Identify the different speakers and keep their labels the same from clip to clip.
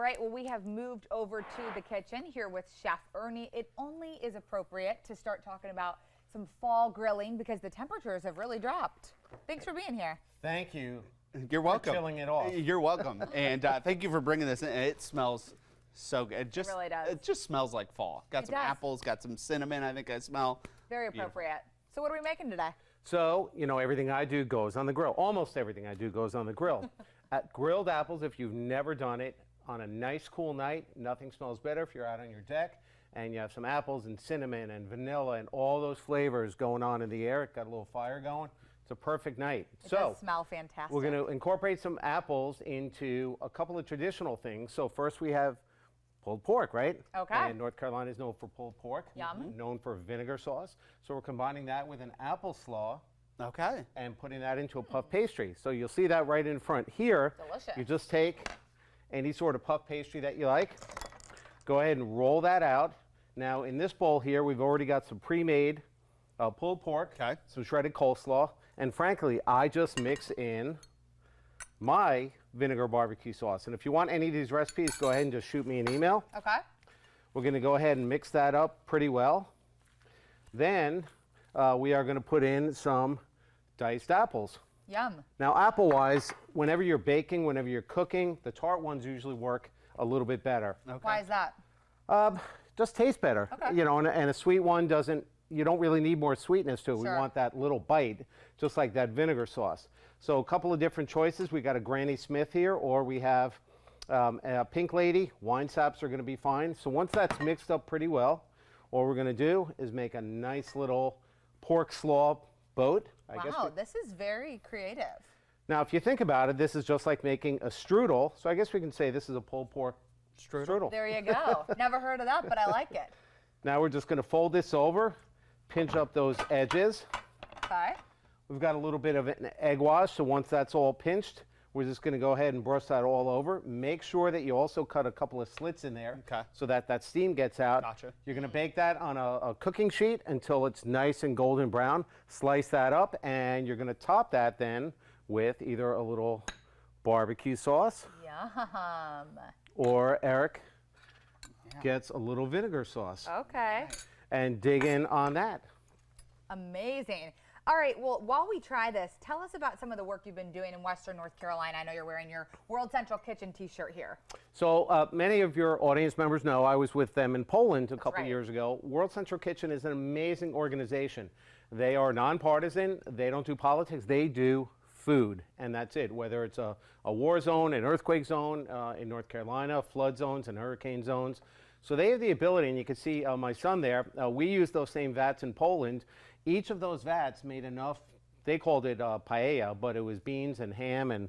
Speaker 1: right, well, we have moved over to the kitchen here with Chef Ernie. It only is appropriate to start talking about some fall grilling because the temperatures have really dropped. Thanks for being here.
Speaker 2: Thank you.
Speaker 3: You're welcome.
Speaker 2: For chilling it off.
Speaker 3: You're welcome. And thank you for bringing this in. It smells so good.
Speaker 1: It really does.
Speaker 3: It just smells like fall. Got some apples, got some cinnamon, I think I smell.
Speaker 1: Very appropriate. So what are we making today?
Speaker 2: So, you know, everything I do goes on the grill. Almost everything I do goes on the grill. At grilled apples, if you've never done it, on a nice cool night, nothing smells better if you're out on your deck and you have some apples and cinnamon and vanilla and all those flavors going on in the air. It got a little fire going. It's a perfect night.
Speaker 1: It does smell fantastic.
Speaker 2: We're going to incorporate some apples into a couple of traditional things. So first we have pulled pork, right?
Speaker 1: Okay.
Speaker 2: And North Carolina is known for pulled pork.
Speaker 1: Yum.
Speaker 2: Known for vinegar sauce. So we're combining that with an apple slaw.
Speaker 3: Okay.
Speaker 2: And putting that into a puff pastry. So you'll see that right in front here.
Speaker 1: Delicious.
Speaker 2: You just take any sort of puff pastry that you like. Go ahead and roll that out. Now in this bowl here, we've already got some pre-made pulled pork, some shredded coleslaw, and frankly, I just mix in my vinegar barbecue sauce. And if you want any of these recipes, go ahead and just shoot me an email.
Speaker 1: Okay.
Speaker 2: We're going to go ahead and mix that up pretty well. Then we are going to put in some diced apples.
Speaker 1: Yum.
Speaker 2: Now, apple-wise, whenever you're baking, whenever you're cooking, the tart ones usually work a little bit better.
Speaker 3: Okay.
Speaker 1: Why is that?
Speaker 2: Just tastes better.
Speaker 1: Okay.
Speaker 2: You know, and a sweet one doesn't, you don't really need more sweetness to it.
Speaker 1: Sure.
Speaker 2: We want that little bite, just like that vinegar sauce. So a couple of different choices. We got a Granny Smith here, or we have a Pink Lady. Wine saps are going to be fine. So once that's mixed up pretty well, all we're going to do is make a nice little pork slaw boat.
Speaker 1: Wow, this is very creative.
Speaker 2: Now, if you think about it, this is just like making a strudel. So I guess we can say this is a pulled pork strudel.
Speaker 1: There you go. Never heard of that, but I like it.
Speaker 2: Now we're just going to fold this over, pinch up those edges.
Speaker 1: Okay.
Speaker 2: We've got a little bit of an egg wash, so once that's all pinched, we're just going to go ahead and brush that all over. Make sure that you also cut a couple of slits in there so that that steam gets out.
Speaker 3: Gotcha.
Speaker 2: You're going to bake that on a cooking sheet until it's nice and golden brown. Slice that up, and you're going to top that then with either a little barbecue sauce.
Speaker 1: Yum.
Speaker 2: Or Eric gets a little vinegar sauce.
Speaker 1: Okay.
Speaker 2: And dig in on that.
Speaker 1: Amazing. All right, well, while we try this, tell us about some of the work you've been doing in Western North Carolina. I know you're wearing your World Central Kitchen t-shirt here.
Speaker 2: So many of your audience members know I was with them in Poland a couple years ago. World Central Kitchen is an amazing organization. They are nonpartisan. They don't do politics. They do food, and that's it. Whether it's a war zone, an earthquake zone in North Carolina, flood zones and hurricane zones. So they have the ability, and you can see my son there, we use those same vats in Poland. Each of those vats made enough, they called it paella, but it was beans and ham and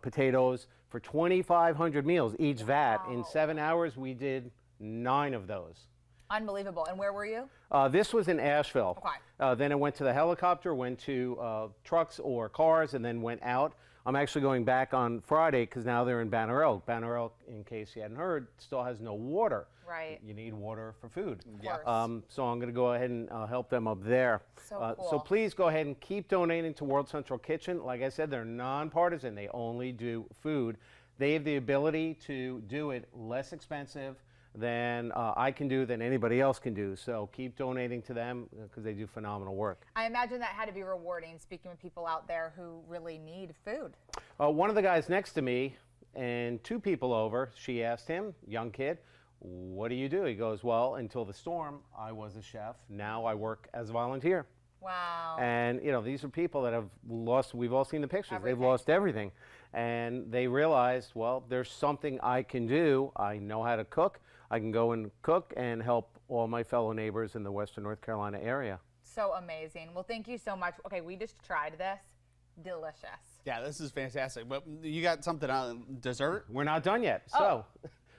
Speaker 2: potatoes for 2,500 meals each vat. In 7 hours, we did 9 of those.
Speaker 1: Unbelievable. And where were you?
Speaker 2: This was in Asheville.
Speaker 1: Okay.
Speaker 2: Then it went to the helicopter, went to trucks or cars, and then went out. I'm actually going back on Friday because now they're in Banner Elk. Banner Elk, in case you hadn't heard, still has no water.
Speaker 1: Right.
Speaker 2: You need water for food.
Speaker 1: Yes.
Speaker 2: So I'm going to go ahead and help them up there.
Speaker 1: So cool.
Speaker 2: So please go ahead and keep donating to World Central Kitchen. Like I said, they're nonpartisan. They only do food. They have the ability to do it less expensive than I can do, than anybody else can do. So keep donating to them because they do phenomenal work.
Speaker 1: I imagine that had to be rewarding, speaking with people out there who really need food.
Speaker 2: One of the guys next to me and 2 people over, she asked him, young kid, what do you do? He goes, well, until the storm, I was a chef. Now I work as a volunteer.
Speaker 1: Wow.
Speaker 2: And, you know, these are people that have lost, we've all seen the pictures,
Speaker 1: Everything.
Speaker 2: They've lost everything. And they realized, well, there's something I can do. I know how to cook. I can go and cook and help all my fellow neighbors in the Western North Carolina area.
Speaker 1: So amazing. Well, thank you so much. Okay, we just tried this. Delicious.
Speaker 3: Yeah, this is fantastic. But you got something on dessert?
Speaker 2: We're not done yet. So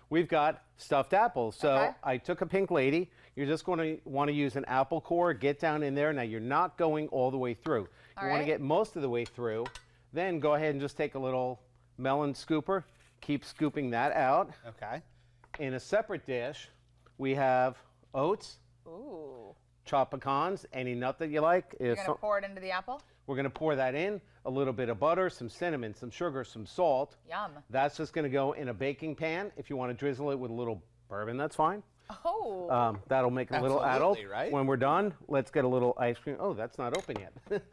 Speaker 2: we've got stuffed apples. So I took a Pink Lady. You're just going to want to use an apple core. Get down in there. Now, you're not going all the way through. You want to get most of the way through. Then go ahead and just take a little melon scooper. Keep scooping that out.
Speaker 3: Okay.
Speaker 2: In a separate dish, we have oats,
Speaker 1: Ooh.
Speaker 2: chopped pecans, any nut that you like.
Speaker 1: You're going to pour it into the apple?
Speaker 2: We're going to pour that in. a little bit of butter, some cinnamon, some sugar, some salt.
Speaker 1: Yum.
Speaker 2: That's just going to go in a baking pan. If you want to drizzle it with a little bourbon, that's fine.
Speaker 1: Oh.
Speaker 2: That'll make it a little adult.
Speaker 3: Absolutely, right?
Speaker 2: When we're done, let's get a little ice cream. Oh, that's not open yet.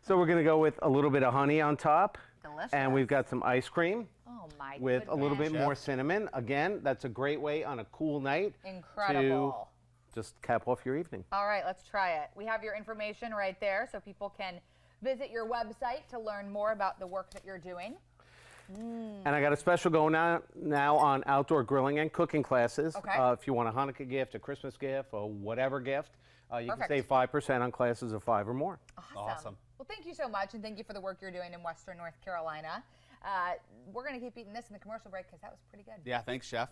Speaker 2: So we're going to go with a little bit of honey on top.
Speaker 1: Delicious.
Speaker 2: And we've got some ice cream
Speaker 1: Oh my
Speaker 2: with a little bit
Speaker 1: goodness.
Speaker 2: more cinnamon. Again, that's a great way on a cool night
Speaker 1: Incredible.
Speaker 2: to just cap off your evening.
Speaker 1: All right, let's try it. We have your information right there so people can visit your website to learn more about the work that you're doing.
Speaker 2: And I got a special going on now on outdoor grilling and cooking classes.
Speaker 1: Okay.
Speaker 2: If you want a Hanukkah gift, a Christmas gift, or whatever gift, you can
Speaker 1: Perfect.
Speaker 2: save 5% on classes of 5 or more.
Speaker 3: Awesome.
Speaker 1: Well, thank you so much, and thank you for the work you're doing in Western North Carolina. We're going to keep eating this in the commercial break because that was pretty good.
Speaker 3: Yeah, thanks, Chef.